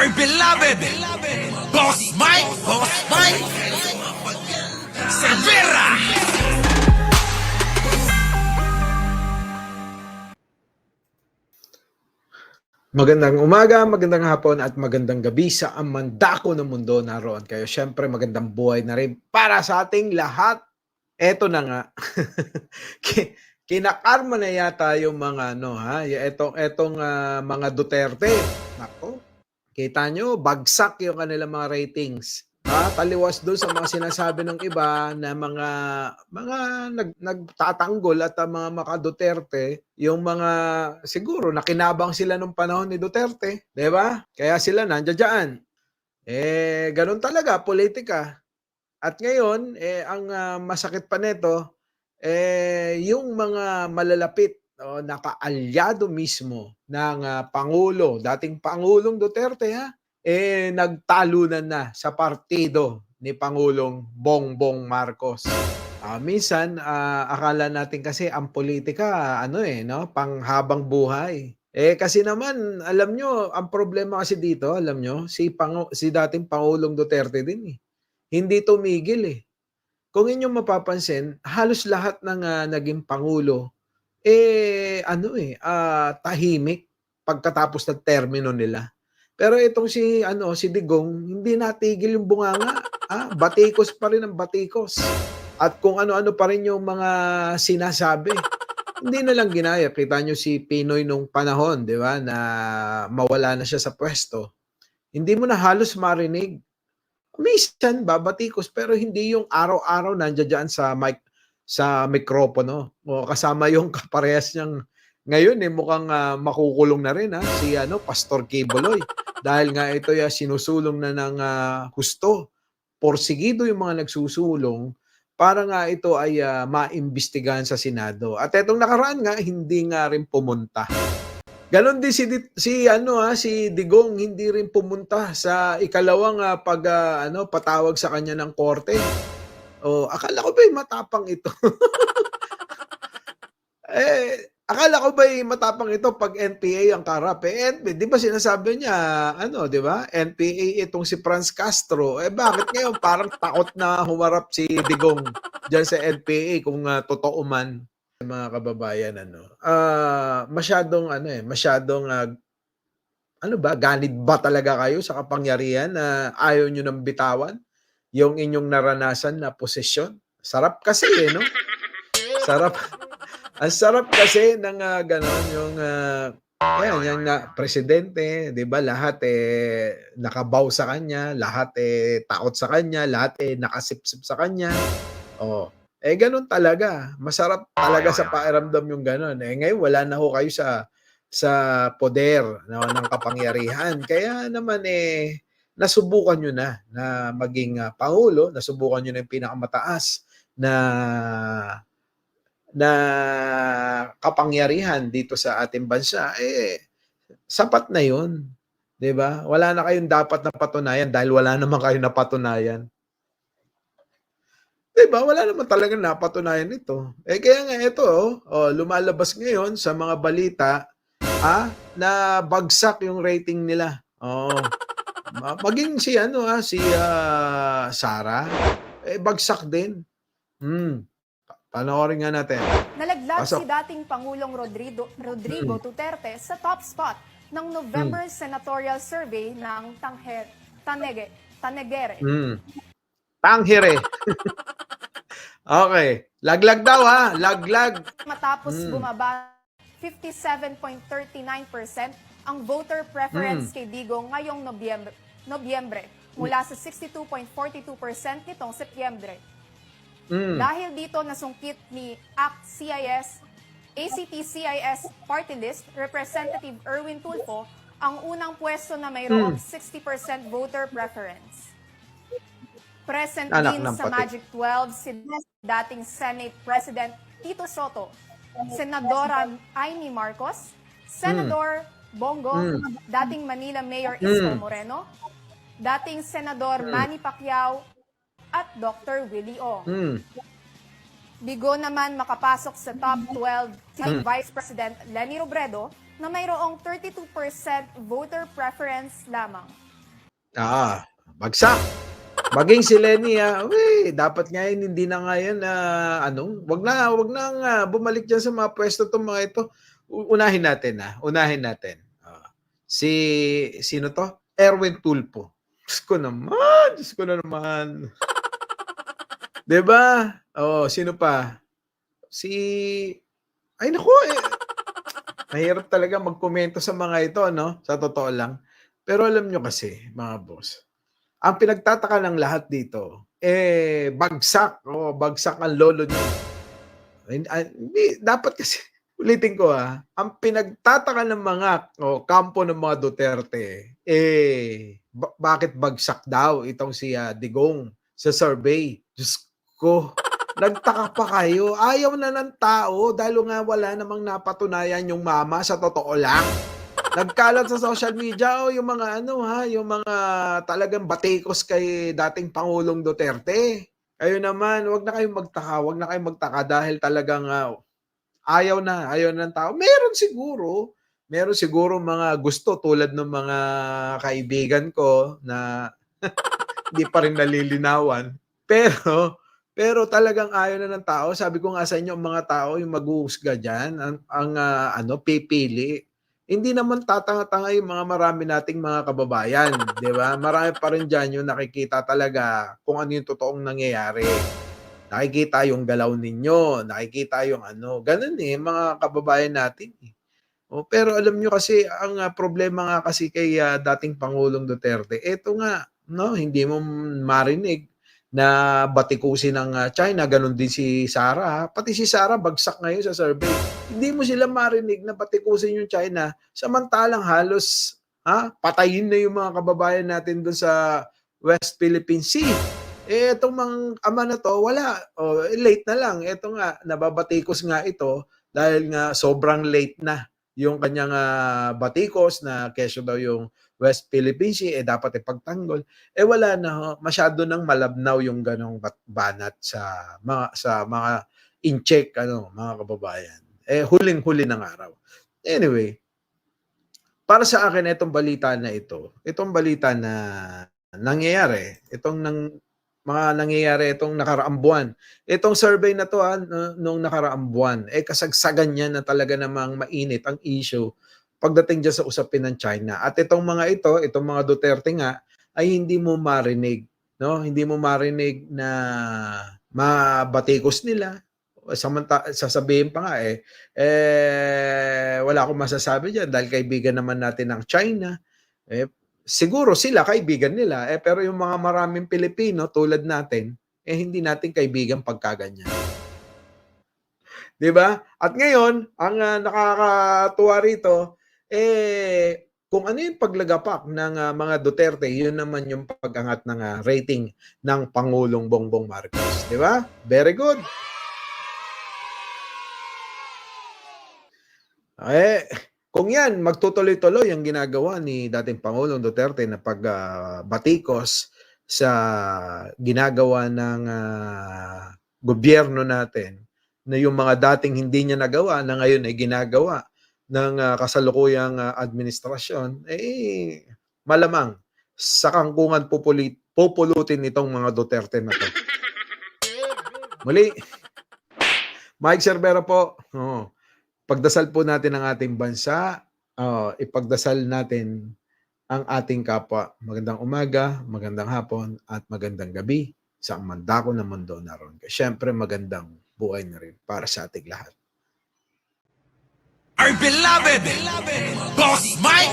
my beloved Boss Mike Cervera. Magandang umaga, magandang hapon at magandang gabi sa amandako ng mundo. Naroon kayo. Siyempre magandang buhay na rin para sa ating lahat. Eto na nga. Kinakarma na yata yung mga etong mga Duterte. Nako. Kita nyo, bagsak yung kanilang mga ratings. Taliwas doon sa mga sinasabi ng iba na mga nagtatanggol at mga maka-Duterte, yung mga siguro nakinabang sila nung panahon ni Duterte, 'di ba? Kaya sila nandiyan diyan. Ganun talaga politika. At ngayon, ang masakit pa nito, yung mga malalapit o nakaalyado mismo ng Pangulo, dating Pangulong Duterte nagtalunan na sa partido ni Pangulong Bongbong Marcos. Minsan akala natin kasi ang politika no, panghabang buhay. Kasi naman alam nyo, ang problema kasi dito, alam nyo, si dating Pangulong Duterte din eh. Hindi tumigil eh. Kung inyong mapapansin, halos lahat ng naging pangulo tahimik pagkatapos ng termino nila. Pero itong si Digong, hindi natigil yung bunganga. Batikos pa rin ang batikos. At kung ano-ano pa rin yung mga sinasabi. Hindi na lang ginaya. Kita nyo si Pinoy nung panahon, di ba, na mawala na siya sa pwesto. Hindi mo na halos marinig. Minsan babatikos pero hindi yung araw-araw nandiyan sa mikropono o kasama yung kaparehas niyang ngayon mukhang makukulong na rin si Pastor Kibuloy dahil nga ito sinusulong na ng husto. Porsigido yung mga nagsusulong para nga ito ay maimbestigahan sa Senado. At etong nakaraan nga hindi nga rin pumunta. Ganon din si Digong hindi rin pumunta sa ikalawang patawag sa kanya ng korte. Akala ko ba matapang ito? Akala ko ba matapang ito pag NPA ang karap? Di ba sinasabi niya, di ba? NPA itong si Franz Castro. Bakit ngayon parang takot na humarap si Digong diyan sa NPA kung totoo man? Mga kababayan, masyadong ganid ba talaga kayo sa kapangyarihan na ayaw nyo nang bitawan yung inyong naranasan na posisyon? Sarap kasi no? Sarap. Ang sarap kasi ng gano'n yung yung presidente, 'di ba? Lahat nakabaw sa kanya, lahat takot sa kanya, lahat nakasipsip sa kanya. Gano'n talaga. Masarap talaga sa pakiramdam yung gano'n. Ngayon wala na ho kayo sa poder ng kapangyarihan. Kaya naman nasubukan nyo na maging pangulo, nasubukan nyo na yung pinakamataas na kapangyarihan dito sa ating bansa. Sapat na yun. 'Di ba? Wala na kayong dapat na patunayan dahil wala naman kayong napatunayan. Diba? Wala naman talagang napatunayan ito. Kaya nga ito, lumalabas ngayon sa mga balita, na bagsak yung rating nila. Maging si Sara, bagsak din. Panoorin nga natin. Nalaglag Pasok. si dating Pangulong Rodrigo Duterte sa top spot ng November senatorial survey ng Tanegere. Tanghire. Okay. Laglag daw laglag. Matapos bumaba 57.39% ang voter preference kay Digong ngayong Nobyembre mula sa 62.42% nitong Setyembre. Dahil dito nasungkit ni ACT-CIS Party List Representative Erwin Tulfo ang unang pwesto na mayroong 60% voter preference. Present din sa Magic 12 si dating Senate President Tito Soto, Senadora Amy Marcos, Senador Bongo, dating Manila Mayor Isko Moreno, dating Senador Manny Pacquiao, at Dr. Willie Ong. Bigo naman makapasok sa top 12 kay Vice President Leni Robredo na mayroong 32% voter preference lamang. Bagsak. Maging si Lenny, dapat nga yun, hindi na nga yan, wag na nga bumalik dyan sa mga pwesto itong mga ito. Unahin natin, unahin natin. Sino to? Erwin Tulfo. Diyos ko na naman. Diba? Sino pa? Ay naku, mahirap talaga magkomento sa mga ito, no? Sa totoo lang. Pero alam nyo kasi, mga boss, ang pinagtataka ng lahat dito, bagsak. Bagsak ang lolo niyo. Hindi, dapat kasi, ulitin ko ang pinagtataka ng mga kampo ng mga Duterte, bakit bagsak daw itong si Digong sa survey? Diyos ko, nagtaka pa kayo. Ayaw na ng tao dahil nga wala namang napatunayan yung mama sa totoo lang. Nagkalat sa social media yung mga yung mga talagang batikos kay dating Pangulong Duterte. Kayo naman, wag na kayong magtaka dahil talagang ayaw ng tao. Meron siguro mga gusto tulad ng mga kaibigan ko na hindi pa rin nalilinawan. Pero talagang ayaw na ng tao. Sabi ko nga sa inyo, ang mga tao yung maghuhusga diyan, ang pipili. Hindi naman tatanga-tanga yung mga marami nating mga kababayan, 'di ba? Marami pa rin diyan yung nakikita talaga kung ano yung totoong nangyayari. Nakikita yung galaw ninyo, nakikita yung ganun mga kababayan natin. Pero alam nyo kasi, ang problema nga kasi kay dating Pangulong Duterte, eto nga, hindi mo marinig na batikusin ng China, ganun din si Sara. Pati si Sara bagsak ngayon sa survey. Hindi mo sila marinig na batikusin yung China, samantalang halos patayin na yung mga kababayan natin doon sa West Philippine Sea. Itong mga ama na to, wala. Late na lang. Ito nga, nababatikos nga ito dahil nga sobrang late na yung kanyang batikos na kesyo daw yung West Philippine Sea, dapat ipagtanggol. Wala na, masyado nang malabnaw yung ganong banat sa mga in-check, mga kababayan. Huling-huli ng araw. Anyway, para sa akin, itong balita na nangyayari, mga nangyayari itong nakaraang buwan. Itong survey na to nung nakaraang buwan, kasagsagan niya na talaga namang mainit ang issue pagdating dyan sa usapin ng China. At itong mga Duterte nga, ay hindi mo marinig. No? Hindi mo marinig na mabatikos nila. Sasabihin pa nga wala akong masasabi dyan dahil kaibigan naman natin ng China. Siguro sila kaibigan nila, pero yung mga maraming Pilipino tulad natin, hindi natin kaibigan pagkaganyan. 'Di ba? At ngayon, ang nakakatuwa rito, kung ano yung paglagapak ng mga Duterte, yun naman yung pag-angat ng rating ng Pangulong Bongbong Marcos. 'Di ba? Very good. Kung yan, magtutuloy-tuloy ang ginagawa ni dating Pangulong Duterte na pagbatikos sa ginagawa ng gobyerno natin, na yung mga dating hindi niya nagawa na ngayon ay ginagawa ng kasalukuyang administrasyon, malamang sa kangkungan pupulutin itong mga Duterte na to. Muli, Mike Cervera po. Pagdasal po natin ang ating bansa, ipagdasal natin ang ating kapwa. Magandang umaga, magandang hapon, at magandang gabi sa mandako ng mundo naroon. Siyempre, magandang buhay na rin para sa ating lahat. Our beloved Boss Mike,